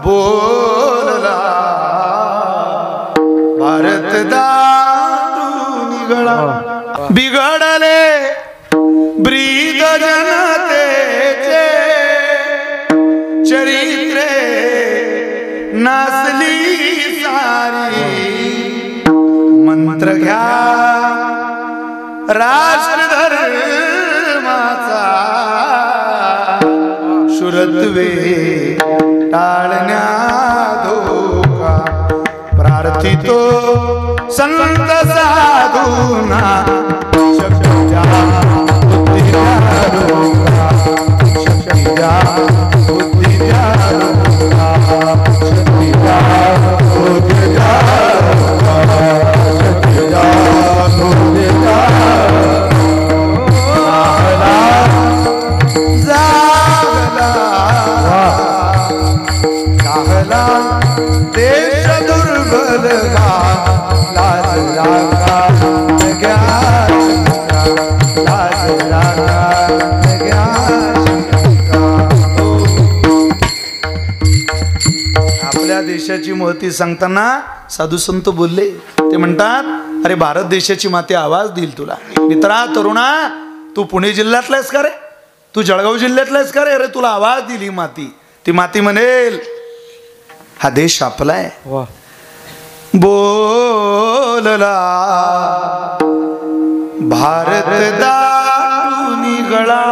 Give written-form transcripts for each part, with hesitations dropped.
बोलला भारत दाटून निघाला बिघडले ब्रीद जनतेचे चरित्रे नासली सारी मंत्र घ्या राष्ट्र धर्माचा शुरत्वे टाळण्या धोका प्रार्थितो संत साधूना शक्तीच्या बुद्धीच्या रोका शक्तीच्या बुद्धीच्या रोका शक्तीच्या बुद्धीच्या रोका शक्तीच्या बुद्धीच्या देश दुर्बल आपल्या देशाची महती सांगताना साधू संत बोलले ते म्हणतात अरे भारत देशाची माती आवाज देईल तुला मित्रा तरुणा तू पुणे जिल्ह्यातलायस का रे तू जळगाव जिल्ह्यातलायस का रे अरे तुला आवाज दिली ही माती ती माती म्हणेल हा देश आपलाय बोलला भारत दाटून निघाला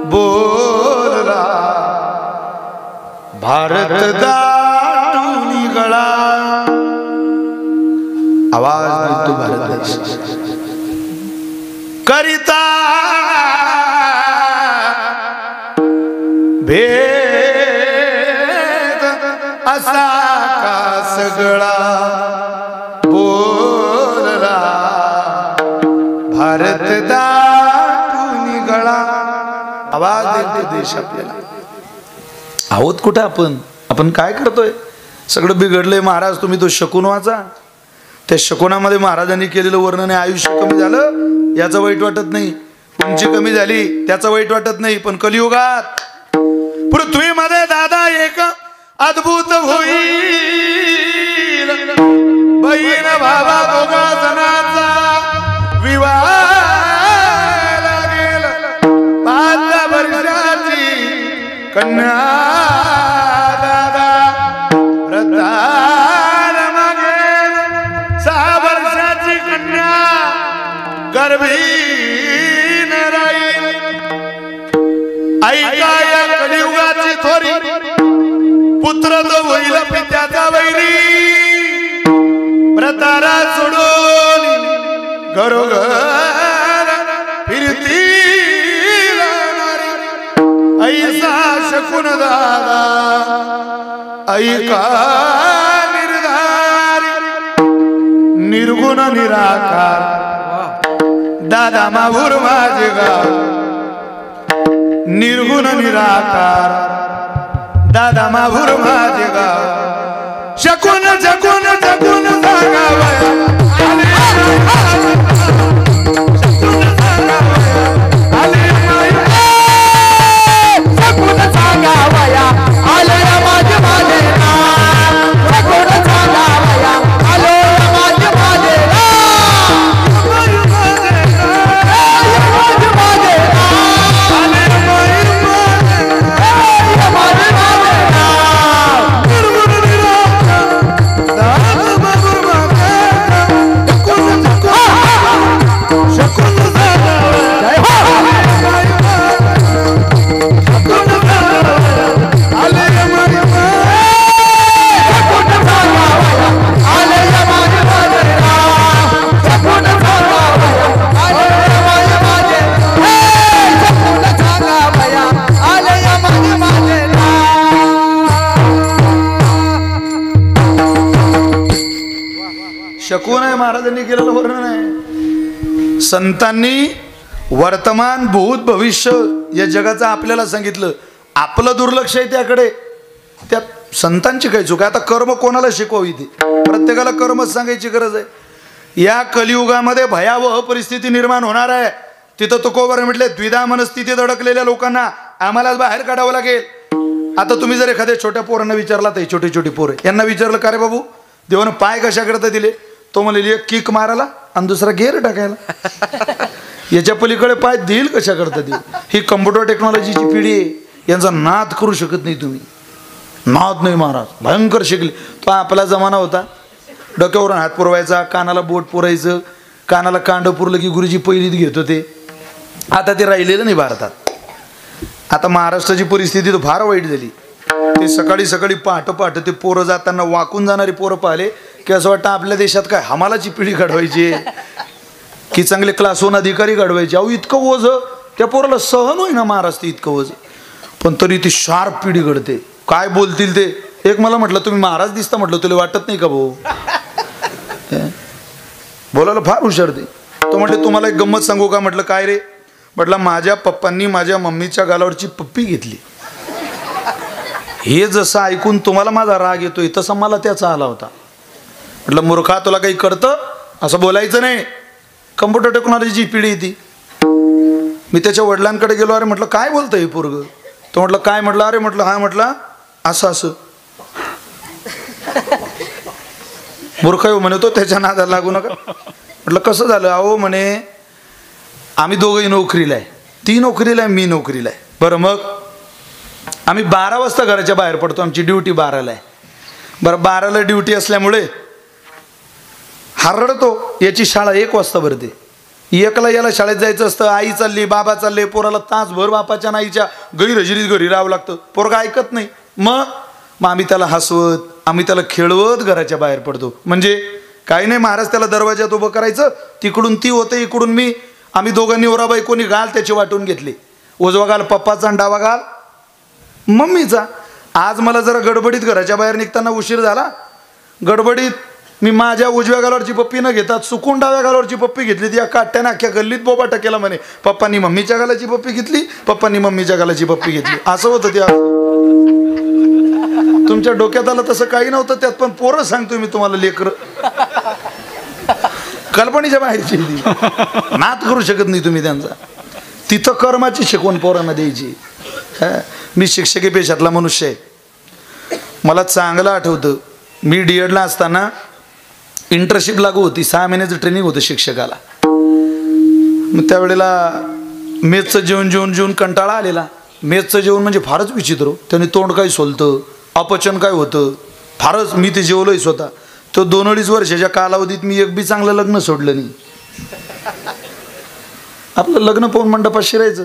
बोलला भारत दाटून निघाला आवाज देतो भारत देश करिता असा का सगळा बोलला भारत दाटून निघाला आवाज देतो देश आपल्याला आहोत कुठे आपण काय करतोय सगळं बिघडलंय महाराज तुम्ही तो शकुन वाचा त्या शकुनामध्ये महाराजांनी केलेलं वर्णन आहे आयुष्य कमी झालं याचं वाईट वाटत नाही उंची कमी झाली त्याचं वाईट वाटत नाही पण कलियुगात पृथ्वीमध्ये दादा एक अद्भुत होईल बहीण भावा दोघा जणांचा विवाह लागेल 5 वर्षाची कन्या दादा व्रतार मागेल 6 वर्षाची कन्या गर्भीण राहील ऐका या कलियुगाची थोरी पुत्र तो होईल पित्याचा वैरी प्रतारा सोडून घरोघर फिरतील ऐसा शकुन दादा ऐका निर्धार निर्गुण निराकार दादा माहूर माझे गाव निर्गुण निराकार दादा माहूर माझे गाव शकुन जकुन जकुन सांगावया शकुन सांगावया आले माझे माझे शकुन सांगावया आले माझे माझे शकुन आहे महाराजांनी केलेलं वर्णन आहे संतांनी वर्तमान भूत भविष्य या जगाचं आपल्याला सांगितलं आपलं दुर्लक्ष आहे त्याकडे त्यात संतांची काही चूक आता कर्म कोणाला शिकवावी ते प्रत्येकाला कर्मच सांगायची गरज आहे या कलियुगामध्ये भयावह परिस्थिती निर्माण होणार आहे तिथं तुकोबर म्हटले द्विधा मनस्थितीत अडकलेल्या लोकांना आम्हालाच बाहेर काढावं लागेल आता तुम्ही जर एखाद्या छोट्या पोरांना विचारला तर छोटे छोटे पोरं यांना विचारलं का रे बाबू देवानं पाय कशा करता दिले, तो म्हणले एक किक मारायला आणि दुसरा गेअर टाकायला, याच्या पलीकडे पाय देईल कशा करता देईल. ही कम्प्युटर टेक्नॉलॉजीची पिढी आहे, यांचा नाद करू शकत नाही तुम्ही. नाद नाही महाराज, भयंकर शिकले. तो आपला जमाना होता, डोक्यावरून हात पुरवायचा, कानाला बोट पुरायचं, कानाला कांड पुरलं की गुरुजी पहिलीत घेत होते. आता ते राहिलेलं नाही भारतात. आता महाराष्ट्राची परिस्थिती तर फार वाईट झाली. ते सकाळी सकाळी पहाटे ते पोरं जाताना वाकून जाणारी पोरं पाहिले की असं वाटतं आपल्या देशात काय हमालाची पिढी घडवायची की चांगले क्लास 1 अधिकारी घडवायचे. अहो इतकं ओझ त्या पोराला सहन होईना महाराष्ट्र, इतकं ओझ, पण तरी ती शार्प पिढी घडते. काय बोलतील ते. एक मला म्हटलं तुम्ही महाराज दिसता, म्हटलं तुला वाटत नाही का भाऊ, बोलायला फार हुशार ते. तो म्हटले तुम्हाला एक गंमत सांगू का, म्हटलं काय रे, म्हटलं माझ्या पप्पांनी माझ्या मम्मीच्या गालावरची पप्पी घेतली. हे जसं ऐकून तुम्हाला माझा राग येतोय तसा मला त्याचा आला होता. म्हटलं मूर्खा तुला काही कळतं, असं बोलायचं नाही. कम्प्युटर टेक्नॉलॉजीची पिढी ती. मी त्याच्या वडिलांकडे गेलो, अरे म्हटलं काय बोलतं हे पोरग. तो म्हटलं काय, म्हटलं अरे म्हटलं हा, म्हटलं असं असं. मूर्ख हो म्हणे तो, त्याच्या नादाला लागू नका. म्हटलं कसं झालं. अहो म्हणे आम्ही दोघंही नोकरीला आहे, ती नोकरीला आहे मी नोकरीला आहे. बरं मग आम्ही 12 वाजता घराच्या बाहेर पडतो, आमची ड्युटी 12ला आहे. बरं 12ला ड्युटी असल्यामुळे हा रडतो, याची शाळा 1 वाजता भरते. 1ला याला शाळेत जायचं असतं, आई चालली बाबा चालले, पोराला तासभर बापाच्या नाईच्या गैरहजेरीत घरी राहावं लागतं. पोरगा ऐकत नाही. मग आम्ही त्याला हसवत, आम्ही त्याला खेळवत घराच्या बाहेर पडतो. म्हणजे काही नाही महाराज, त्याला दरवाजात उभं करायचं, तिकडून ती होते इकडून मी. आम्ही दोघांनी ओराबाई कोणी गाल त्याची वाटून घेतली. उजवा गाल पप्पाचा आणि डावा गाल मम्मीचा. आज मला जरा गडबडीत घराच्या बाहेर निघताना उशीर झाला. गडबडीत मी माझ्या उजव्या गालावरची पप्पी न घेता चुकून डाव्या गालावरची पप्पी घेतली. ती या काट्याने अख्ख्या गल्लीत बोबाटा केला म्हणे, पप्पांनी मम्मीच्या गालाची पप्पी घेतली, पप्पांनी मम्मीच्या गालाची पप्पी घेतली. असं होतं ते. तुमच्या डोक्यात आलं तसं काही नव्हतं त्यात, पण पोरं सांगतोय मी तुम्हाला, लेकर कल्पनेच्या बाहेरची. नाद करू शकत नाही तुम्ही त्यांचा. तिथं कर्माची शिकवण पोरांना द्यायची. मी शिक्षकी पेशातला मनुष्य आहे. मला चांगलं आठवतं, मी DEDला असताना इंटर्नशिप लागू होती, 6 महिन्याचं ट्रेनिंग होतं शिक्षकाला. मग त्यावेळेला मेसचं जेवण जेवण जेवण कंटाळा आलेला. मेसचं जेवण म्हणजे फारच विचित्र. त्याने तोंड काय सोलतं, अपचन काय होतं, फारच. मी ते जेवलोय स्वतः. तो 2-2.5 वर्षाच्या कालावधीत मी एक बी चांगलं लग्न सोडलं नाही. आपलं लग्न पाहून मंडपात शिरायचं.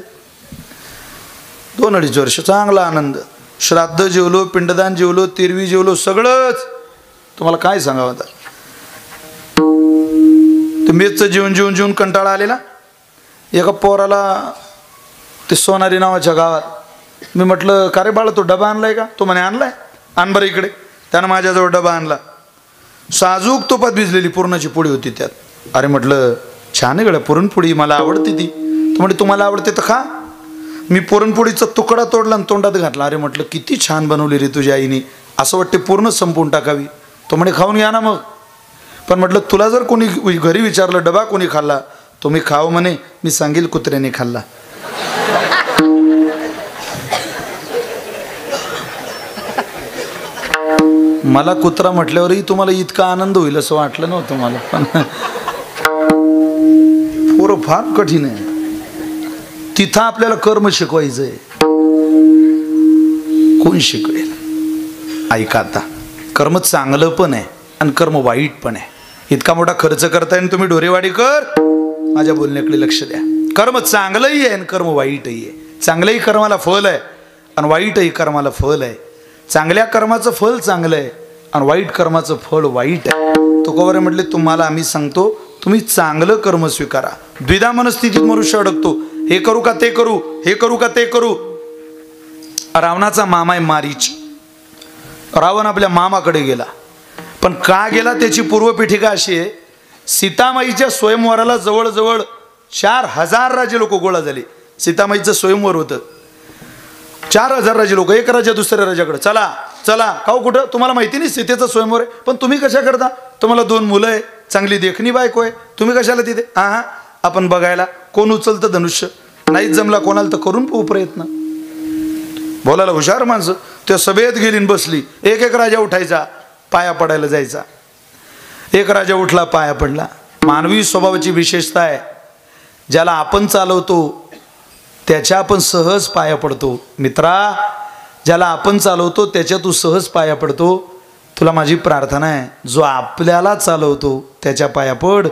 2-2.5 वर्ष चांगला आनंद. श्राद्ध जेवलो, पिंडदान जेवलो, तिरवी जेवलो, सगळंच. तुम्हाला काय सांगावं आता. ते मेसचं जेवण जेवण जेवण कंटाळा आलेला. एका पोराला ते सोनारी नावाच्या गावात मी म्हटलं का रे बाळा तो डबा आणलाय का. तो म्हणे आणलाय, आण बरं इकडे. त्यानं माझ्याजवळ डबा आणला. साजूक तुपात भिजलेली पुरणाची पोळी होती त्यात. अरे म्हटलं छान आहे गड्या पुरणपोळी, मला आवडते ती. तो म्हणे तुम्हाला आवडते तर खा. मी पुरणपोळीचा तुकडा तोडला आणि तोंडात घातला. अरे म्हटलं किती छान बनवली रे तुझ्या आईने, असं वाटते पूर्ण संपवून टाकावी. तो म्हणे खाऊन घ्या ना मग. पण म्हटलं तुला जर कोणी घरी विचारलं डबा कोणी खाल्ला, तो मी खाऊ म्हणे, मी सांगेल कुत्र्याने खाल्ला. मला कुत्रा म्हटल्यावरही तुम्हाला इतका आनंद होईल असं वाटलं नव्हतं मला. पण पोरं फार कठीण आहे. तिथं आपल्याला कर्म शिकवायचंय. कोण शिकवेल. ऐका आता, कर्म चांगलं पण आहे आणि कर्म वाईट पण आहे. इतका मोठा खर्च करताय तुम्ही ढोरेवाडीकर, माझ्या बोलण्याकडे लक्ष द्या. कर्म चांगलंही आहे आणि कर्म वाईटही आहे. चांगल्याही कर्माला फल आहे आणि वाईटही कर्माला फल आहे. चांगल्या कर्माचं फल चांगलं आहे आणि वाईट कर्माचं फळ वाईट आहे. तुकोबारे म्हटले तुम्हाला आम्ही सांगतो तुम्ही चांगलं कर्म स्वीकारा. द्विधा मनस्थितीत मनुष्य अडकतो. हे करू का ते करू, हे करू का ते करू. रावणाचा मामा आहे मारीच. रावण आपल्या मामाकडे गेला. पण का गेला त्याची पूर्वपीठिका अशी आहे, सीतामाईच्या स्वयंवराला जवळजवळ 4000 राजे लोक गोळा झाले. सीतामाईचं स्वयंवर होतं. 4000 राजे लोक, एक राजा दुसऱ्या राजाकडे, चला चला. खाऊ कुठं, तुम्हाला माहिती नाही सीतेचं स्वयंवर आहे, पण तुम्ही कशा करता. तुम्हाला 2 मुलं आहे, चांगली देखणी बायको आहे, तुम्ही कशाला तिथे. हा आपण बघायला. कोण उचलतं धनुष्य, नाहीच जमला कोणाला तर करून पाहू प्रयत्न. बोलायला हुशार माणसं. त्या सभेत गेली आणि बसली. एक एक राजा उठायचा, पाया पडायला जायचा. एक राजा उठला, पाया पडला. मानवी स्वभावाची विशेषता आहे, ज्याला आपण चालवतो त्याच्या आपण सहज पाया पडतो. मित्रा, ज्याला आपण चालवतो त्याच्या तू सहज पाया पडतो. तुला माझी प्रार्थना आहे, जो आपल्याला चालवतो त्याच्या पाया पड.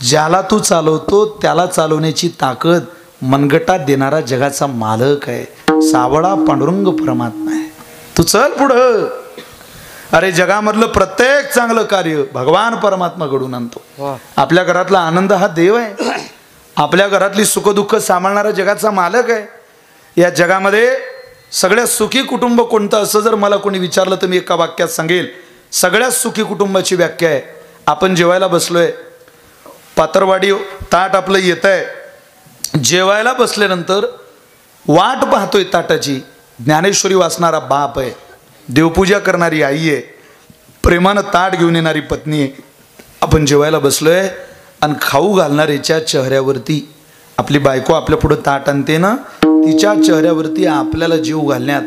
ज्याला तू चालवतो त्याला चालवण्याची ताकद मनगटात देणारा जगाचा मालक आहे, सावळा पांडुरंग परमात्मा आहे. तू चल पुढं. अरे जगामधलं प्रत्येक चांगलं कार्य भगवान परमात्मा घडून आणतो. आपल्या घरातला आनंद हा देव आहे. आपल्या घरातली सुखदुःख सांभाळणारा जगाचा मालक आहे. या जगामध्ये सगळ्यात सुखी कुटुंब कोणतं असं जर मला कोणी विचारलं तर मी एका वाक्यात सांगेल, सगळ्यात सुखी कुटुंबाची व्याख्या आहे, आपण जेवायला बसलोय, पातरवाडी ताट आपलं येत आहे, जेवायला बसल्यानंतर वाट पाहतोय ताटाची, ज्ञानेश्वरी वाचणारा बाप आहे, देवपूजा करणारी आई आहे, प्रेमानं ताट घेऊन येणारी पत्नी आहे. आपण जेवायला बसलोय आणि खाऊ घालणाऱ्याच्या चेहऱ्यावरती, आपली बायको आपल्या पुढे ताट आणते ना, तिच्या चेहऱ्यावरती आपल्याला जीव घालण्यात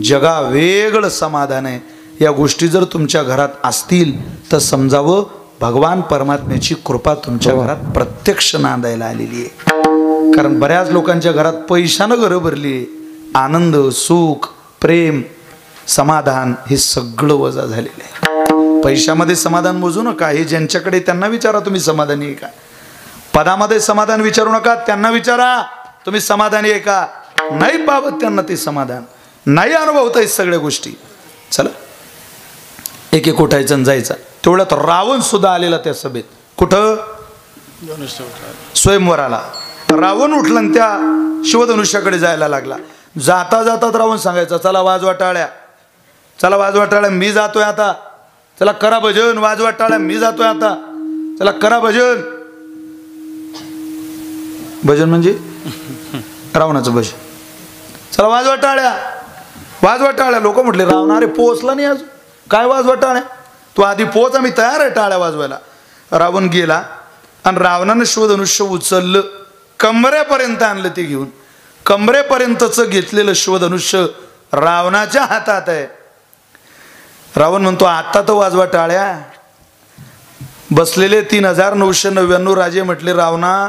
जगा वेगळं समाधान आहे. या गोष्टी जर तुमच्या घरात असतील तर समजावं भगवान परमात्म्याची कृपा तुमच्या घरात प्रत्यक्ष नांदायला आलेली आहे. कारण बऱ्याच लोकांच्या घरात पैशानं घरं भरली आहे, आनंद, सुख, प्रेम, समाधान हे सगळं वजा झालेलं आहे. पैशामध्ये समाधान मोजू नका, हे ज्यांच्याकडे त्यांना विचारा तुम्ही समाधानी आहे का. पदामध्ये समाधान विचारू नका, त्यांना विचारा तुम्ही समाधानी आहे का. नाही बाबत त्यांना ते समाधान नाही अनुभवता येत सगळ्या गोष्टी. चला एक एक उठायचं आणि जायचं. तेवढ्यात रावण सुद्धा आलेला त्या सभेत. कुठं? स्वयंवराला. रावण उठला आणि त्या शिवधनुष्याकडे जायला लागला. जाता जातात रावण सांगायचा, चला वाजवा टाळ्या, चला वाजवा टाळ्या, मी जातोय आता, चला करा भजन, वाजवा टाळ्या, मी जातोय आता, चला करा भजन. भजन म्हणजे रावणाचं भजन. चला वाजवा टाळ्या, वाजवा टाळ्या. लोक म्हटले रावण अरे पोचला नाही अजून, काय वाजवा टाळ्या, तू आधी पोच, आम्ही तयार आहे टाळ्या वाजवायला. रावण गेला आणि रावणानं शिवधनुष्य उचललं, कमरेपर्यंत आणलं ते घेऊन. कमरेपर्यंतचं घेतलेलं शिवधनुष्य रावणाच्या हातात आहे. रावण म्हणतो आता तर वाजवा टाळ्या. बसलेले 3999 राजे म्हटले रावणा,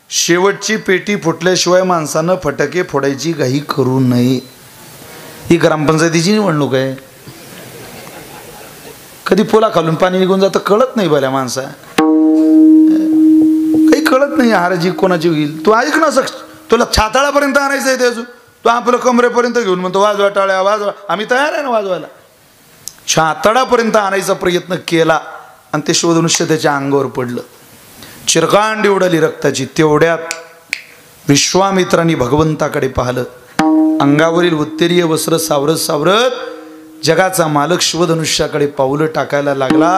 शेवटची पेटी फुटल्याशिवाय माणसानं फटाके फोडायची घाई करू नये. ही ग्रामपंचायतीची निवडणूक आहे. कधी पोला खालून पाणी निघून जातं कळत नाही भल्या माणसा, काही कळत नाही हाराजी कोणाची होईल. तू ऐक ना, तुला छाताळापर्यंत आणायचं आहे ते अजून, तू आपलं कमरेपर्यंत घेऊन म्हणतो वाजवा टाळ्या वाजवा, आम्ही तयार आहे ना वाजवायला. छाताळापर्यंत आणायचा प्रयत्न केला आणि ते शिवधनुष्य त्याच्या अंगावर पडलं. चिरकांडी उडाली रक्ताची. तेवढ्यात विश्वामित्रांनी भगवंताकडे पाहिलं. अंगावरील उत्तरीय वस्त्र सावरत सावरत जगाचा मालक शिवधनुष्याकडे पाऊलं टाकायला लागला.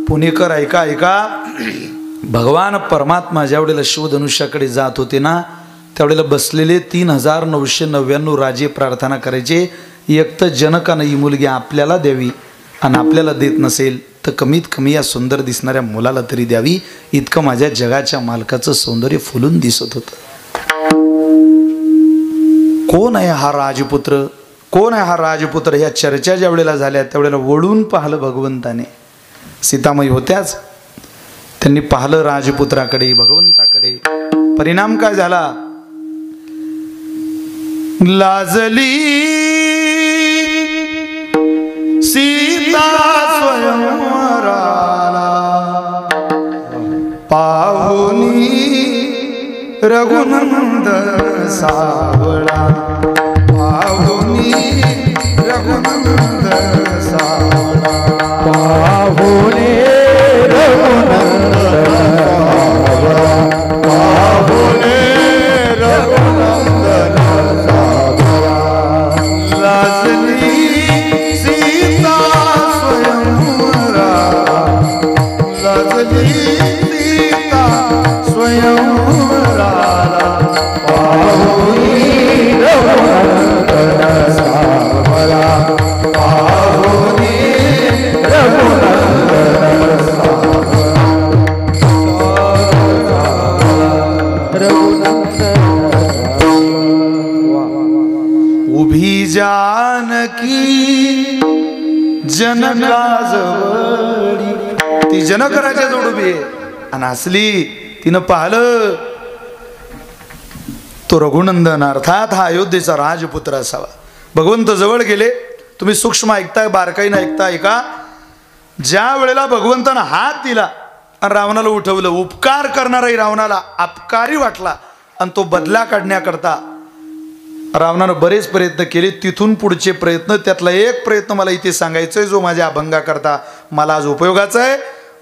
पुणेकर ऐका ऐका, भगवान परमात्मा ज्या वेळेला शिवधनुष्याकडे जात होते ना, त्यावेळेला बसलेले 3999 राजे प्रार्थना करायचे, एक तर जनकानं ही मुलगी आपल्याला द्यावी आणि आपल्याला देत नसेल तर कमीत कमी या सुंदर दिसणाऱ्या मुलाला तरी द्यावी. इतकं माझ्या जगाच्या मालकाचं सौंदर्य फुलून दिसत होतं. कोण आहे हा राजपुत्र, कोण आहे हा राजपुत्र, ह्या चर्चा ज्या वेळेला झाल्या त्यावेळेला वळून पाहिलं भगवंताने. सीतामाई होत्याच, त्यांनी पाहिलं राजपुत्राकडे, भगवंताकडे. परिणाम काय झाला? लाजली सीता स्वयंवराला, पाहुनी रघुनंदन सावळा, पाहुनी रघुनंदन सावळा, पाहुनी रघुनंदन सावळा, पाहुनी रघुनंदन सावळा. लाजली सीता स्वयंवरा, लाजली सीता स्वयंवरा, पाहुनी रघुनंदन सावळा, पाहुनी रघुनंदन सावळा. जनकाजवळी. ती जनकराच्या जवळ उभी आहे आणि हसली. तिनं पाहिलं तो रघुनंदन अर्थात हा अयोध्येचा राजपुत्र असावा. भगवंत जवळ गेले. तुम्ही सूक्ष्म ऐकताय बारकाईनं ऐकताय का? ज्या वेळेला भगवंतानं हात दिला आणि रावणाला उठवलं, उपकार करणाराही रावणाला अपकारी वाटला आणि तो बदला काढण्याकरता रावणानं बरेच प्रयत्न केले. तिथून पुढचे प्रयत्न, त्यातला एक प्रयत्न मला इथे सांगायचा आहे जो माझ्या अभंगाकरता मला आज उपयोगाचा आहे.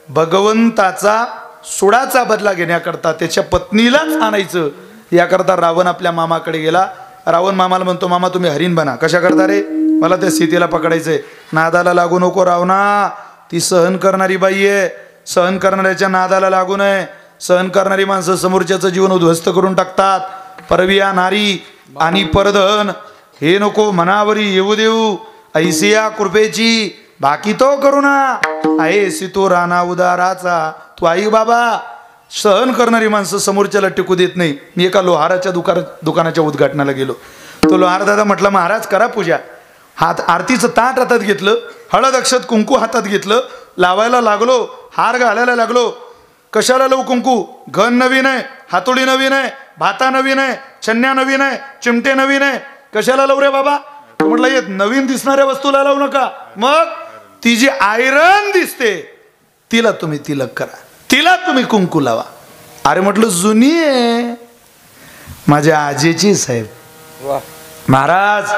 भगवंताचा सुडाचा बदला घेण्याकरता त्याच्या पत्नीलाच आणायचं याकरता रावण आपल्या मामाकडे गेला. रावण मामाला म्हणतो, मामा तुम्ही हरिण बना. कशा करता रे? मला त्या सीतेला पकडायचंय. नादाला लागू नको रावणा, ती सहन करणारी बाई आहे. सहन करणाऱ्याच्या नादाला लागू नये. सहन करणारी माणसं समोरच्याचं जीवन उद्ध्वस्त करून टाकतात. परविया नारी आणि परधन हे नको मनावरी येऊ देऊ. ऐसिया कृपेची बाकी तो करुणा आहे सितो राणा उदाराचा. तू आई बाबा सहन करणारी माणसं समोरच्याला टिकू देत नाही. मी एका लोहाराच्या दुकानाच्या उद्घाटनाला गेलो. तो लोहार दादा म्हटला, महाराज करा पूजा. हात आरतीचं ताट हातात घेतलं, हळद अक्षत कुंकू हातात घेतलं, लावायला लागलो, हार घालायला लागलो. कशाला लावू कुंकू? घन नवीन आहे, हातोडी नवीन आहे, भाता नवीन आहे, छन्या नवीन आहे, चिमटे नवीन आहे. कशाला लावू रे बाबा? म्हटलं येत नवीन दिसणाऱ्या वस्तूला लावू नका. मग ती जी आयरन दिसते तिला तुम्ही तिलक करा, तिला तुम्ही कुंकू लावा. अरे म्हटलं जुनी आहे, माझ्या आजीची साहेब. महाराज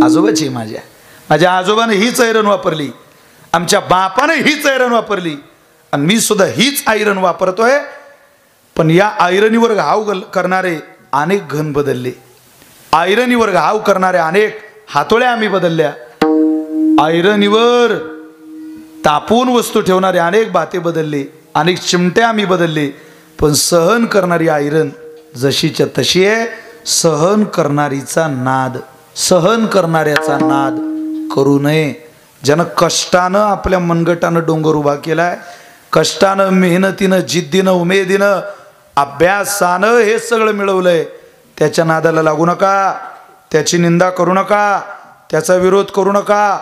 आजोबाची माझ्या आजोबाने हीच आयरन वापरली, आमच्या बापाने हीच आयरन वापरली आणि मी सुद्धा हीच आयरन वापरतोय. पण या आयरनीवर घाव करणारे अनेक घन बदलले. आयरनीवर घाव करणाऱ्या अनेक हातोळ्या आम्ही बदलल्या. आयरनीवर तापून वस्तू ठेवणारे अनेक बाते बदलले, अनेक चिमट्या आम्ही बदलले. पण सहन करणारी आयरन जशीच्या तशी आहे. सहन करणारीचा नाद, सहन करणाऱ्याचा नाद करू नये. ज्यानं कष्टानं आपल्या मनगटानं डोंगर उभा केलाय, कष्टानं मेहनतीनं जिद्दीनं उमेदीनं अभ्यासानं हे सगळं मिळवलंय, त्याच्या नादाला लागू नका. त्याची निंदा करू नका, त्याचा विरोध करू नका.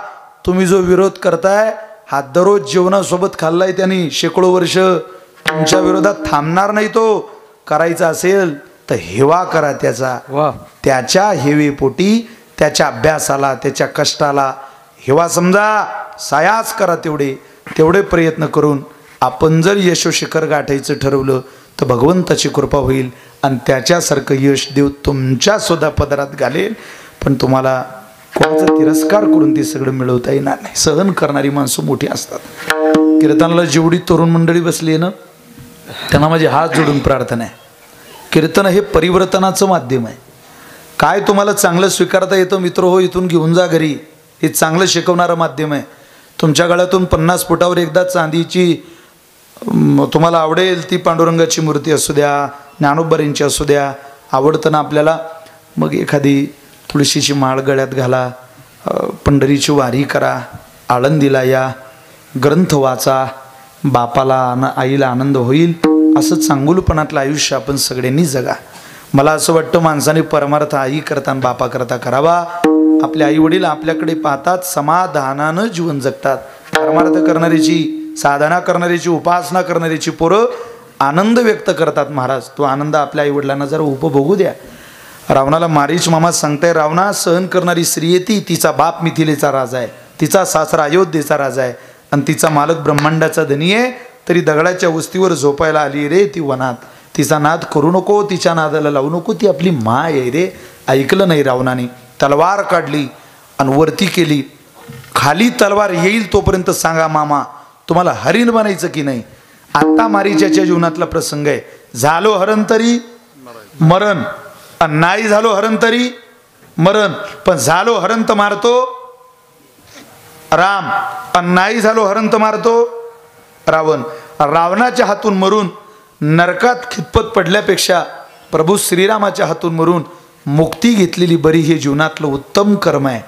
तुम्ही जो विरोध करताय हा दररोज जेवणासोबत खाल्लाय त्यांनी शेकडो वर्ष. तुमच्या विरोधात थांबणार नाही. तो करायचा असेल तर हेवा करा त्याचा. त्याच्या हेवेपोटी त्याच्या अभ्यासाला त्याच्या कष्टाला हेवा समजा. सायास करा तेवढे प्रयत्न करून आपण जर यशोशिखर गाठायचं ठरवलं तर भगवंताची कृपा होईल आणि त्याच्यासारखं यश देव तुमच्या सुद्धा पदरात घालेल. पण तुम्हाला कोणाचा तिरस्कार करून ते सगळं मिळवता येणार नाही. सहन करणारी माणसं मोठी असतात. कीर्तनाला जेवढी तरुण मंडळी बसली ना त्यांना माझी हात जोडून प्रार्थना आहे. कीर्तन हे परिवर्तनाचं माध्यम आहे. काय तुम्हाला चांगलं स्वीकारता येतं मित्र हो, इथून घेऊन जा घरी. हे चांगलं शिकवणारं माध्यम आहे. तुमच्या गळ्यातून 50 फुटावर एकदा चांदीची तुम्हाला आवडेल ती पांडुरंगाची मूर्ती असू द्या, ज्ञानोबरींची असू द्या, आवडतं ना आपल्याला, मग एखादी तुळशीची माळ गळ्यात घाला, पंढरीची वारी करा, आळंदीला या, ग्रंथ वाचा, बापाला आईला आनंद होईल. असं चांगुलपणातलं आयुष्य आपण सगळ्यांनी जगा. मला असं वाटतं माणसाने परमार्थ आई करता आणि बापा करता करावा. आपले आई वडील आपल्याकडे पाहतात, समाधानानं जीवन जगतात. परमार्थ करणाऱ्याची, साधना करणाऱ्याची, उपासना करणाऱ्याची पोरं आनंद व्यक्त करतात. महाराज तो आनंद आपल्या आई वडिलांना जरा उपभोगू द्या. रावणाला मारीच मामा सांगताय, रावणा सहन करणारी स्त्री आहे ती. तिचा बाप मिथिलेचा राजा आहे, तिचा सासरा अयोध्येचा राजा आहे आणि तिचा मालक ब्रह्मांडाचा धनी आहे. तरी दगडाच्या वस्तीवर झोपायला आली रे ती वनात. तिचा नाद करू नको, तिच्या नादाला लावू नको, ती आपली माय आहे रे. ऐकलं नाही रावणाने. तलवार काढली आणि वरती केली. खाली तलवार येईल तोपर्यंत सांगा मामा तुम्हाला हरिण बनायचं की नाही. आत्ता मारीच्याच्या जीवनातला प्रसंग आहे. झालो हरण तरी मरण, नाही झालो हरण तरी मरण. पण झालो हरण तर मारतो राम, आणि नाही झालो हरण तर मारतो रावण. रावणाच्या हातून मरून नरकात खितपत पडल्यापेक्षा प्रभू श्रीरामाच्या हातून मरून मुक्ती घेतलेली बरी. हे जीवनातलं उत्तम कर्म आहे.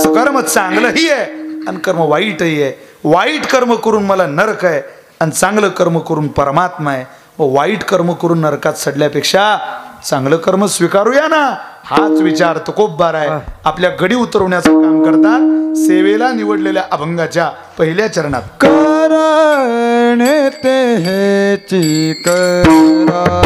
कर्म चांगलंही आहे आणि कर्म वाईटही आहे. वाईट कर्म करून मला नरक आहे आणि चांगलं कर्म करून परमात्मा आहे. व वाईट कर्म करून नरकात सडल्यापेक्षा चांगलं कर्म स्वीकारूया ना, हाच विचार तुकोबबार आहे. आपल्या गडी उतरवण्याचं काम करतात. सेवेला निवडलेल्या अभंगाच्या पहिल्या चरणात कारण ते हेची करा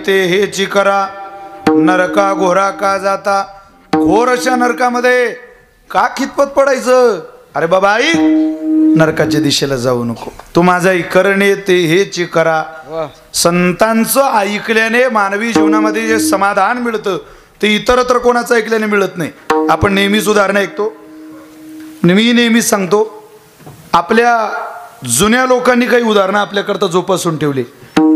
हेची करा नरका घोरा का जाता घोर अशा नरकामध्ये का खितपत पडायचं अरे बाबा आई नरकाच्या दिशेला जाऊ नको तू माझा करणे ते हेची करा संतांचं ऐकल्याने मानवी जीवनामध्ये जे समाधान मिळतं ते इतरत्र कोणाचं ऐकल्याने मिळत नाही आपण नेहमीच उदाहरण ऐकतो मी नेहमीच सांगतो आपल्या जुन्या लोकांनी काही उदाहरणं आपल्याकरता जोपासून ठेवली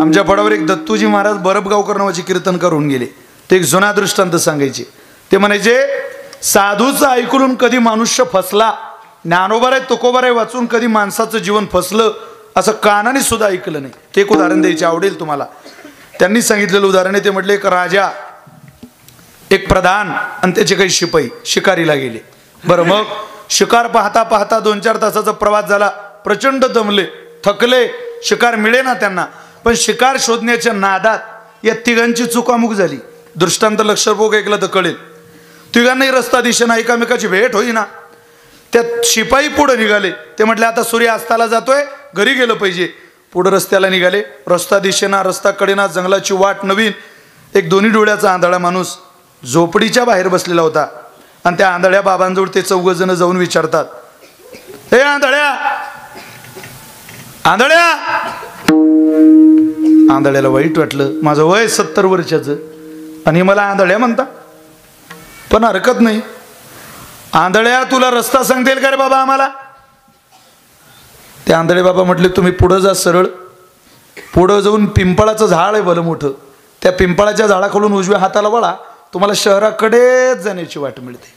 आमच्या फडावर एक दत्तूजी महाराज बरबगावकर नावाचे कीर्तन करून गेले ते एक जुना दृष्टांत सांगायचे ते म्हणायचे साधूचं ऐकून कधी मनुष्य फसला ज्ञानोबा आहे तुकोबा आहे वाचून कधी माणसाचं जीवन फसलं असं कानाने सुद्धा ऐकलं नाही ते एक उदाहरण द्यायचे आवडेल तुम्हाला त्यांनी सांगितलेलं उदाहरण आहे ते म्हटले एक राजा एक प्रधान आणि त्याचे काही शिपाई शिकारीला गेले बरं मग शिकार पाहता पाहता 2-4 तासाचा प्रवास झाला प्रचंड दमले थकले शिकार मिळे ना त्यांना पण शिकार शोधण्याच्या नादात या तिघांची चुकामुक झाली दृष्टांत लक्षपूर्वक ऐकला तर कळेल तिघांनाही रस्ता दिशेना एकामेकाची भेट होईना त्या शिपाई पुढे निघाले ते म्हटले आता सूर्य अस्ताला जातोय घरी गेलं पाहिजे पुढे रस्त्याला निघाले रस्ता दिशेना रस्ता कडेना जंगलाची वाट नवीन एक दोन्ही डोळ्याचा आंधळा माणूस झोपडीच्या बाहेर बसलेला होता आणि त्या आंधळ्या बाबांजवळ ते 4 जण जाऊन विचारतात हे आंधळ्या आंधळ्या आंधळ्याला वाईट वाटलं माझं वय 70 वर्षाचं आणि मला आंधळ्या म्हणता पण हरकत नाही. आंधळ्या तुला रस्ता सांगता येईल का रे बाबा आम्हाला? ते आंधळे बाबा म्हटले तुम्ही पुढं जा सरळ. पुढं जाऊन पिंपळाचं झाड आहे भलं मोठं, त्या पिंपळाच्या झाडाखालून उजव्या हाताला वळा, तुम्हाला शहराकडेच जाण्याची वाट मिळते.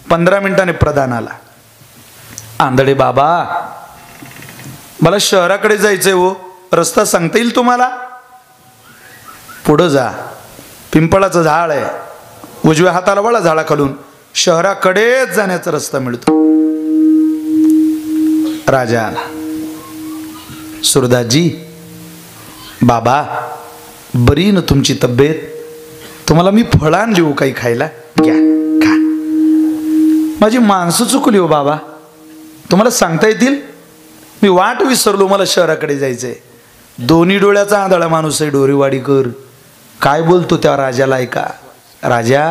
15 मिनिटांनी प्रधान आला. आंधळे बाबा मला शहराकडे जायचंय हो, रस्ता सांगता येईल तुम्हाला? पुढं जा, पिंपळाचं झाड आहे, उजव्या हाताला वळा झाडाखालून, शहराकडेच जाण्याचा रस्ता मिळतो. राजा आला. सुरदासजी, बाबा बरी ना तुमची तब्येत? तुम्हाला मी फळं आणली हो काही खायला, घ्या खा. माझी माणसं चुकली हो बाबा, तुम्हाला सांगता येतील? मी वाट विसरलो, मला शहराकडे जायचंय. दोन्ही डोळ्याचा आंधळा माणूस आहे डोरीवाडीकर. काय बोलतो त्या राजाला ऐका. राजा,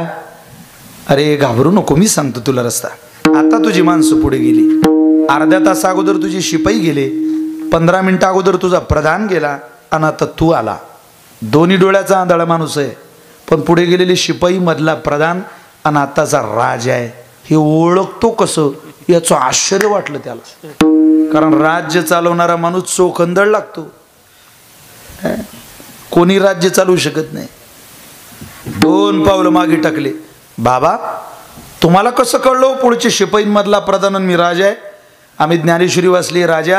अरे घाबरू नको, मी सांगतो तुला रस्ता. आता तुझी माणसं पुढे गेली, अर्ध्या तासा अगोदर तुझे शिपाई गेले, 15 मिनिटं अगोदर तुझा प्रधान गेला, आणि आता तू आला. दोन्ही डोळ्याचा आंधळा माणूस आहे, पण पुढे गेलेले शिपाई, मधला प्रधान आणि आताचा राजा आहे. हे ओळखतो कसं याचं आश्चर्य वाटलं त्याला. कारण राज्य चालवणारा माणूस चोखंदळ लागतो, कोणी राज्य चालवू शकत नाही. 2 पावलं मागे टाकले. बाबा तुम्हाला कसं कळलं पुढचे शिपाईंमधला प्रधान मी राजा आहे? आम्ही ज्ञानेश्वरी वाचली राजा,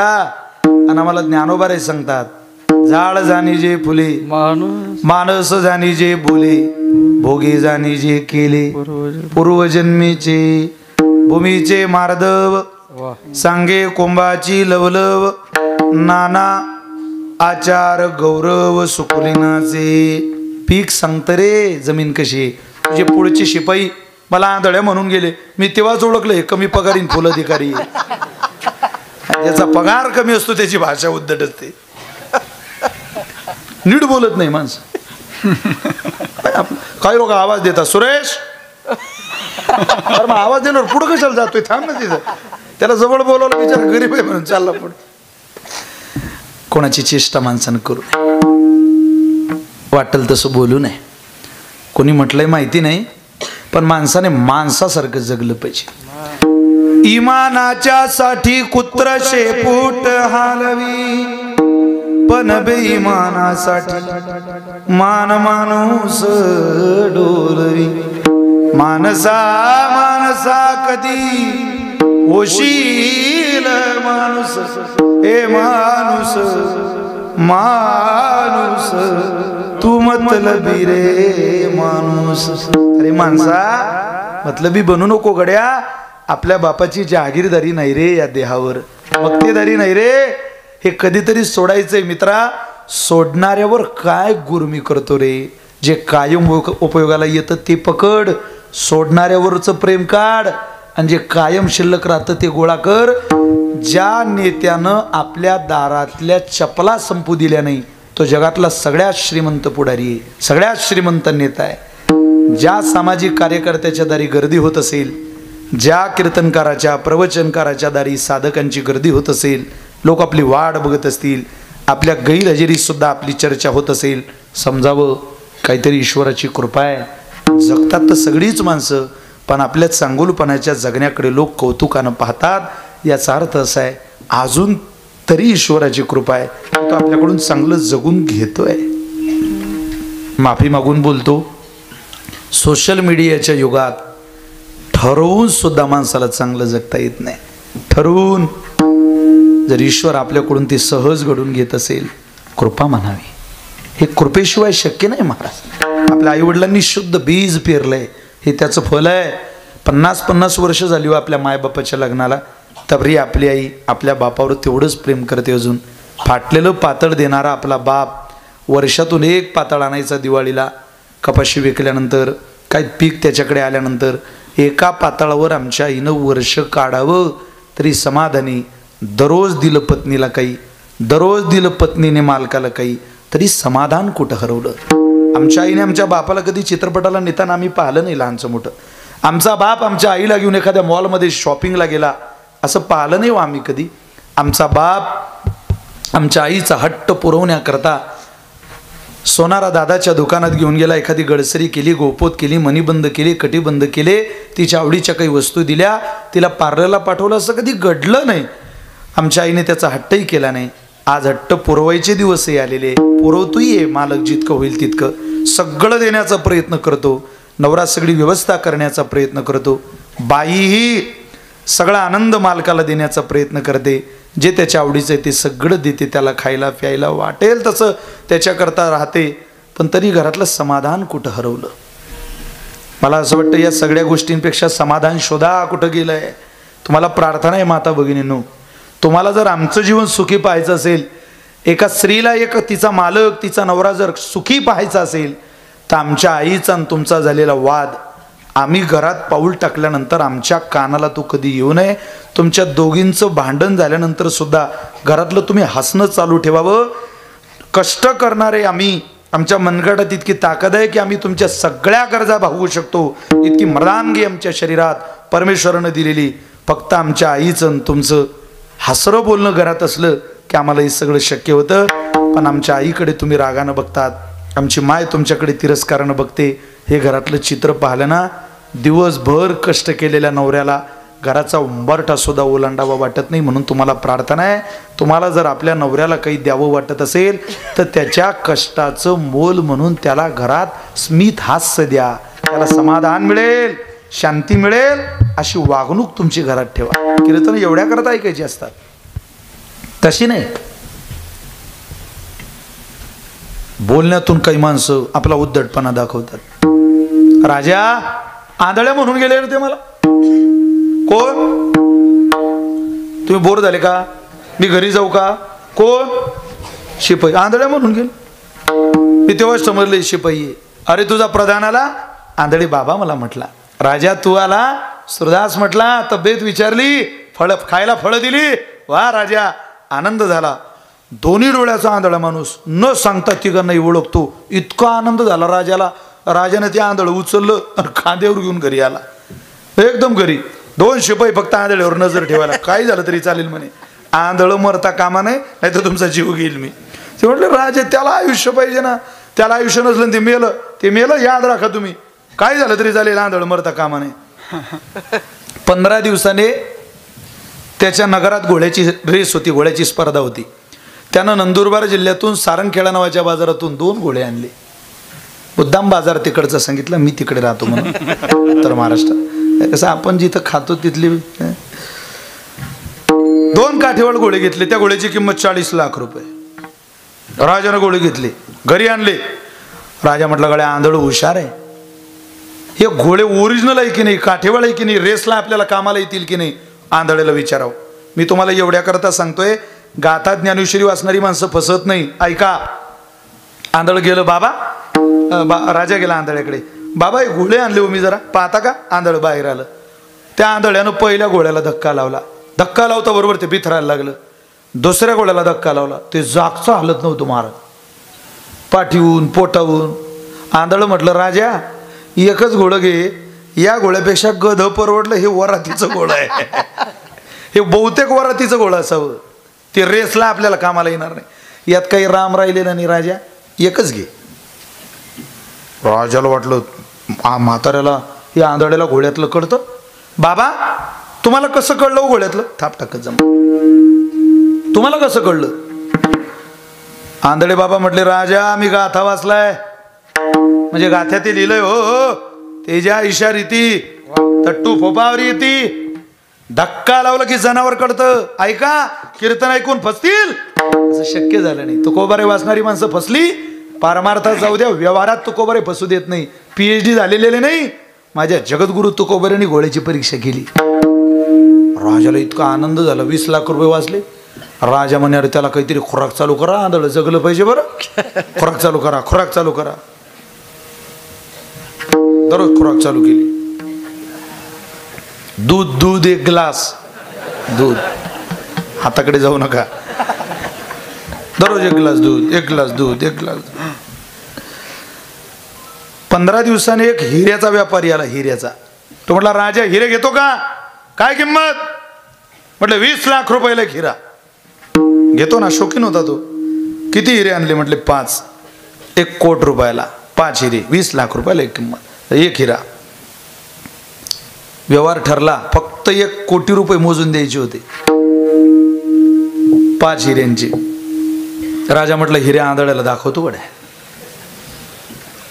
आणि आम्हाला ज्ञानोबा रे सांगतात, झाड जाणी जे फुले, मानस जाणी जे बोले, भोगे जाणी जे केले, पूर्वजन्मीचे भूमीचे मार्दव, सांगे कुंभाची लवलव, नाना आचार गौरव सुकुलिनाचे. पीक सांगत रे जमीन कशी. तुझे पुढचे शिपाई मला आंधळ्या म्हणून गेले, मी तेव्हाच ओळखलं कमी पगारीन फुल अधिकारी. ज्याचा पगार कमी असतो त्याची भाषा उद्धट असते, नीट बोलत नाही माणसं. काही लोक आवाज देतात, सुरेश अरे मग आवाज देणार पुढं कशाला जातोय, थांब ना तिथं. त्याला जवळ बोलवलं, विचार गरीब आहे म्हणून चालला पुढे. कोणाची चेष्टा माणसानं करू नये, वाटेल तसं बोलू नये. कोणी म्हटलंय माहिती नाही, पण माणसाने माणसासारखं जगलं पाहिजे. इमानाच्या साठी कुत्र शेपूट हालवी, पण बेईमानासाठी मान माणूस डोलवी. माणसा माणसा कधी होशील माणूस, हे माणूस माणूस तू मतलबी रे माणूस. अरे माणसा मतलबी बनू नको गड्या. आपल्या बापाची जागीरदारी नाही रे या देहावर, मक्तेदारी नाही रे. हे कधीतरी सोडायचंय मित्रा. सोडणाऱ्यावर काय गुरमी करतो रे. जे कायम उपयोगाला येतं ते पकड, सोडणाऱ्यावरचं प्रेम काढ, आणि जे कायम शिल्लक राहतं ते गोळा कर. ज्या नेत्यानं आपल्या दारातल्या चपला संपू दिल्या नाही तो जगातला सगळ्यात श्रीमंत पुढारी आहे, सगळ्यात श्रीमंत नेता आहे. ज्या सामाजिक कार्यकर्त्याच्या दारी गर्दी होत असेल, ज्या कीर्तनकाराच्या प्रवचनकाराच्या दारी साधकांची गर्दी होत असेल, लोक आपली वाट बघत असतील, आपल्या गैरहजेरीत सुद्धा आपली चर्चा होत असेल, समजावं काहीतरी ईश्वराची कृपा आहे. जगतात तर सगळीच माणसं, पण आपल्या चांगुलपणाच्या जगण्याकडे लोक कौतुकानं पाहतात. याचा अर्थ असा आहे अजून तरी ईश्वराची कृपा आहे, तो आपल्याकडून चांगलं जगून घेतोय. माफी मागून बोलतो, सोशल मीडियाच्या युगात ठरवून सुद्धा माणसाला चांगलं जगता येत नाही. ठरवून जर ईश्वर आपल्याकडून ते सहज घडून घेत असेल, कृपा म्हणावी. हे कृपेशिवाय शक्य नाही महाराज. आपल्या आईवडिलांनी शुद्ध बीज पेरलंय, हे त्याचं फल आहे. 50-50 वर्ष झाली हो आपल्या मायबापाच्या लग्नाला, तरी आपली आई आपल्या बापावर तेवढंच प्रेम करते अजून. फाटलेलं पातळ देणारा आपला बाप वर्षातून एक पातळ आणायचा दिवाळीला. कपाशी विकल्यानंतर काही पीक त्याच्याकडे आल्यानंतर एका पातळावर आमच्या आईनं वर्ष काढावं तरी समाधानी. दररोज दिलं पत्नीला काही, दररोज दिलं पत्नीने मालकाला काही, तरी समाधान कुठं हरवलं. आमच्या आईने आमच्या बापाला कधी चित्रपटाला नेताना आम्ही पाहिलं नाही लहानचं मोठं. आमचा बाप आमच्या आईला घेऊन एखाद्या मॉलमध्ये शॉपिंगला गेला असं पाहिलं नाही हो आम्ही कधी. आमचा बाप आमच्या आईचा हट्ट पुरवण्याकरता सोनारा दादाच्या दुकानात घेऊन गेला, एखादी गडसरी केली, गोपोत केली, मणीबंद केली, कटीबंद केले, तिच्या आवडीच्या काही वस्तू दिल्या, तिला पार्लरला पाठवलं, असं कधी घडलं नाही. आमच्या आईने त्याचा हट्टही केला नाही. आज हट्ट पुरवायचे दिवसही आलेले, पुरवतोही आहे. मालक जितकं होईल तितकं सगळं देण्याचा प्रयत्न करतो. नवरा सगळी व्यवस्था करण्याचा प्रयत्न करतो. बाईही सगळा आनंद मालकाला देण्याचा प्रयत्न करते. जे त्याच्या आवडीचं आहे ते सगळं देते, त्याला खायला प्यायला वाटेल तसं त्याच्याकरता राहते. पण तरी घरातलं समाधान कुठं हरवलं. मला असं वाटतं या सगळ्या गोष्टींपेक्षा समाधान शोधा कुठं गेलंय. तुम्हाला प्रार्थना आहे माता भगिनींनो, तुम्हाला जर आमचं जीवन सुखी पाहायचं असेल, एका स्त्रीला एक तिचा मालक तिचा नवरा जर सुखी पाहायचा असेल, तर आमच्या आईचा आणि तुमचा झालेला वाद आम्ही घरात पाऊल टाकल्यानंतर आमच्या कानाला तो कधी येऊ नये. तुमच्या दोघींचं भांडण झाल्यानंतर सुद्धा घरातलं तुम्ही हसणं चालू ठेवावं. कष्ट करणारे आम्ही, आमच्या मनगटात इतकी ताकद आहे की आम्ही तुमच्या सगळ्या गरजा भागवू शकतो. इतकी मर्दानगी आमच्या शरीरात परमेश्वरानं दिलेली. फक्त आमच्या आईचं आणि तुमचं हसरं बोलणं घरात असलं की आम्हाला हे सगळं शक्य होतं. पण आमच्या आईकडे तुम्ही रागानं बघतात, आमची माय तुमच्याकडे तिरस्कारानं बघते. हे घरातलं चित्र पाहिलं ना, दिवसभर कष्ट केलेल्या नवऱ्याला घराचा उंबरठा सुद्धा ओलांडावा वाटत नाही. म्हणून तुम्हाला प्रार्थना आहे, तुम्हाला जर आपल्या नवऱ्याला काही द्यावं वाटत असेल तर त्याच्या कष्टाचं मोल म्हणून त्याला घरात स्मित हास्य द्या. त्याला समाधान मिळेल, शांती मिळेल, अशी वागणूक तुमची घरात ठेवा. कीर्तन एवढ्या करता ऐकायची असतात, तशी नाही. बोलण्यातून काही माणसं आपला उद्धटपणा दाखवतात. राजा आंधळ्या म्हणून गेले ते मला. कोण? तुम्ही बोर झाले का? मी घरी जाऊ का? कोण? शिपाई. आंधळ्या म्हणून गेले. मी तेव्हाच समजले शिपाई आहे. अरे तुझा प्रधान आला? आंधळी बाबा मला म्हटला. राजा तू आला? सुरदास म्हटला. तब्येत विचारली, फळ खायला फळं दिली. वा राजा, आनंद झाला. दोन्ही डोळ्याचा आंधळा माणूस, न सांगता तिघांनाही ओळखतो. इतका आनंद झाला राजाला. राजाने ते आंधळ उचललं आणि खांद्यावर घेऊन घरी आला. एकदम घरी 2 शिपाई फक्त आंधळ्यावर नजर ठेवायला. काही झालं तरी चालेल म्हणे, आंधळ मरता कामा नाही, नाही तर तुमचा जीव घेईल मी. ते म्हटलं राजे त्याला आयुष्य पाहिजे ना, त्याला आयुष्य नसलं ते मेलं, ते मेलं याद राखा तुम्ही. काय झालं तरी चालेल, आंधळ मरता कामा नाही. 15 दिवसाने त्याच्या नगरात घोड्याची रेस होती, घोड्याची स्पर्धा होती. त्यानं नंदुरबार जिल्ह्यातून सारंगखेडा नावाच्या बाजारातून 2 घोडे आणले. मुद्दाम बाजार तिकडचा सांगितलं, मी तिकडे राहतो म्हणून, उत्तर महाराष्ट्रात. कसं आपण जिथं खातो तिथली. 2 काठीवाळ घोडे घेतले. त्या घोड्याची किंमत 40 लाख रुपये. राजानं घोडे घेतले, घरी आणले. राजा म्हटलं गड्या आंधळ हुशार आहे, हे घोडे ओरिजिनल आहे की नाही, काठीवाळ आहे की नाही, रेसला आपल्याला कामाला येतील की नाही, आंधळेला विचारावं. मी तुम्हाला एवढ्या करता सांगतोय, गाथा ज्ञानेश्वरी वाचणारी माणसं फसत नाही. ऐका. आंधळ गेलं बाबा, राजा गेला आंधळ्याकडे. बाबा हे घोडे आणले हो मी, जरा पाहता का? आंधळ बाहेर आलं. त्या आंधळ्यानं पहिल्या घोड्याला धक्का लावला. धक्का लावता बरोबर ते बिथरायला लागलं. दुसऱ्या घोड्याला धक्का लावला, ते जागचं हलत नव्हतं महाराज, पाठीवून पोटावून. आंधळ म्हटलं राजा एकच घोडं घे, या घोड्यापेक्षा गध परवडलं. हे वरातीचं घोडं आहे, हे बहुतेक वरातीचं घोडं असावं, ते रेसला आपल्याला कामाला येणार नाही. यात काही राम राहिलेला नाही, राजा एकच घे. राजाला वाटलं म्हाताऱ्याला, या आंधळ्याला घोड्यातलं कळतं. बाबा तुम्हाला कसं कळलं हो घोड्यातलं? थाप टाकत जम, तुम्हाला कसं कळलं? आंधळे बाबा म्हटले राजा मी गाथा वाचलाय, म्हणजे गाथ्यात ते लिहिलंय हो हो, तेजा इशारीती तट्टू फोपावर येती, धक्का लावला की जनावर कळतं. ऐका, कीर्तन ऐकून फसतील असं शक्य झालं नाही. तुकोबारे वाचणारी माणसं फसली. पारमार्थात जाऊ द्या, व्यवहारात तुकोबारे फसू देत नाही. PhD झालेले नाही. माझ्या जगद्गुरु तुकोबाऱ्यांनी घोड्याची परीक्षा केली. राजाला इतका आनंद झाला, 20 लाख रुपये वाचले. राजा म्हणे अरे त्याला काहीतरी खुराक चालू करा, आंधळ जगलं पाहिजे बरं, खुराक चालू करा, खुराक चालू करा. दररोज खुराक चालू केली. दूध दूध 1 ग्लास दूध, हाताकडे जाऊ नका. दररोज 1 ग्लास दूध, 1 ग्लास दूध, 1 ग्लास. 15 दिवसांनी एक हिऱ्याचा व्यापारी आला, हिऱ्याचा. तो म्हटला राजा हिरे घेतो का? काय किंमत? म्हटलं 20 लाख रुपयाला एक हिरा. घेतो ना, शौकीन होता तो. किती हिरे आणले? म्हटले 5. 1 कोटी रुपयाला 5 हिरे, 20 लाख रुपयाला एक किंमत, 1 हिरा. व्यवहार ठरला, फक्त 1 कोटी रुपये मोजून द्यायचे होते 5 हिऱ्यांची. राजा म्हटलं हिरे आंधळ्याला दाखवतो गड्या.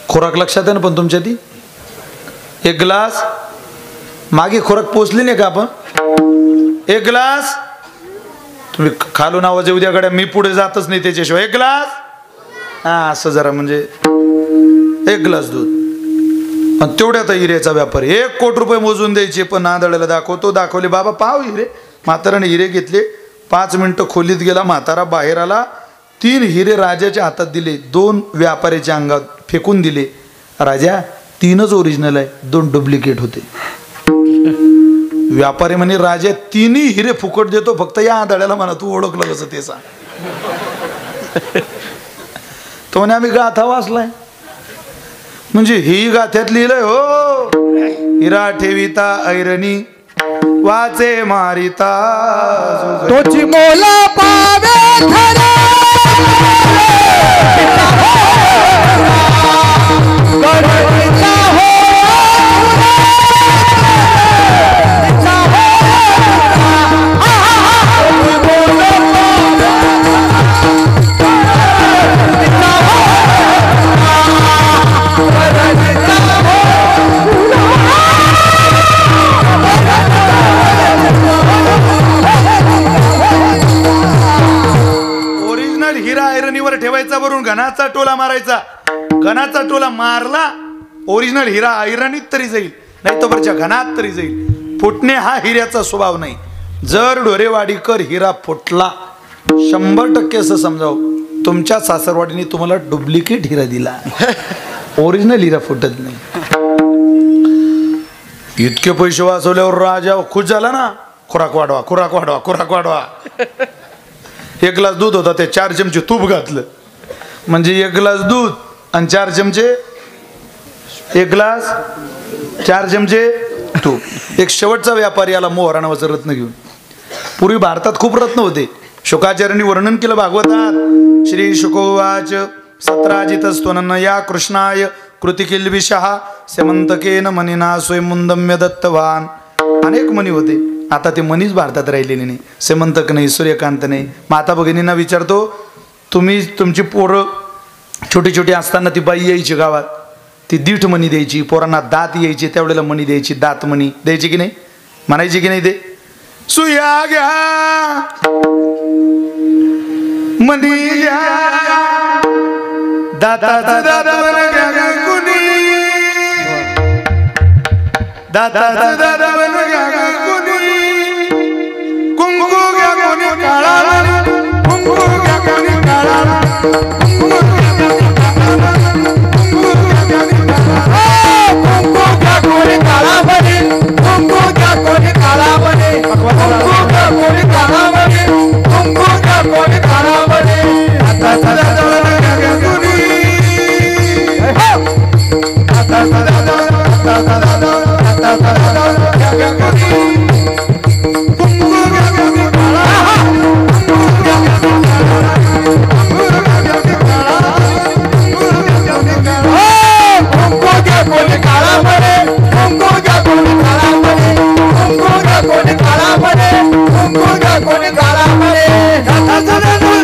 खोराक लक्षात आहे ना पण तुमच्या ती? 1 ग्लास मागे खोराक पोचली नाही का आपण? 1 ग्लास तुम्ही खालून आवाज येऊ द्या गड्या, मी पुढे जातच नाही त्याच्याशिवाय. 1 ग्लास, हा असं जरा म्हणजे 1 ग्लास दूध. आणि तेवढ्यात हिऱ्याचा व्यापार 1 कोटी रुपये मोजून द्यायचे, पण आंधळ्याला दाखवतो. दाखवले बाबा पाव हिरे. म्हाताराने हिरे घेतले. 5 मिनिटं खोलीत गेला. म्हातारा बाहेर आला. 3 हिरे राजाच्या हातात दिले, 2 व्यापाऱ्याच्या अंगात फेकून दिले. राजा 3च ओरिजिनल आहे, 2 डुप्लिकेट होते. व्यापारी म्हणे राजा 3ही हिरे फुकट देतो, फक्त या आंधळ्याला म्हणा तू ओळखलं कसं ते सांग. तो म्हणे आम्ही गाथा वाचलाय. म्हणजे ही गाथ्यात लिहिलंय हो, हिरा ठेविता ऐरणी वाचे मारिता तोची मोला पावे खरे ठेवायचा, वरून घनाचा टोला मारायचा. घनाचा टोला मारला, ओरिजिनल हिरा ऐरणीत तरी जाईल, नाही तर वरच्या घनात तरी जाईल. फुटणे हा हिऱ्याचा स्वभाव नाही. जर ढोरेवाडीकर हिरा फुटला 100% असं समजाव, तुमच्या सासरवाडीने तुम्हाला डुप्लिकेट हिरा दिला, ओरिजिनल हिरा फुटत नाही. इतके पैसे वाचवल्यावर राजा खुश झाला ना. खुराक वाढवा, खुराक वाढवा, खुराक वाढवा. 1 ग्लास दूध होता, ते 4 चमचे तूप घातलं. म्हणजे 1 ग्लास दूध आणि 4 चमचे, 1 ग्लास 4 चमचे तूप. एक शेवटचा व्यापारी आला मोहरा नावाचं रत्न घेऊन. पूर्वी भारतात खूप रत्न होते. शुकाचार्यांनी वर्णन केलं भागवतात. श्री शुकोवाच 17 स्तोनन या कृष्णाय कृतिकिल्बिषः सेमंतकेन मणिना स्वयंमुंदम्य दत्तवान. अनेक मणी होते. आता ते मनीच भारतात राहिलेले नाही. सेमंतक नाही, सूर्यकांत नाही. माता भगिनींना विचारतो, तुम्ही तुमची पोरं छोटी छोटी असताना ती बाई यायची गावात, ती दीठ मणी द्यायची. पोरांना दात यायची, त्यावेळेला मणी द्यायची, दात मणी द्यायची की नाही, म्हणायची की नाही? ते सुया घ्या मणी घ्या, दाताचा दात घ्या कुणी, दाताचा दात घ्या कुणी, कुंकू घ्या कोणी काळा, कुंकू घ्या कोणी काळा, कुंकू घ्या कोणी काळा बने, कुंकू घ्या कोणी काळा बने, कुंकू घ्या कोणी काळा बने, कुंकू घ्या कोणी काळा बने, दाताचा दात घ्या कुणी, दाताचा दात घ्या कुणी.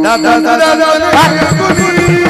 Da da da da da da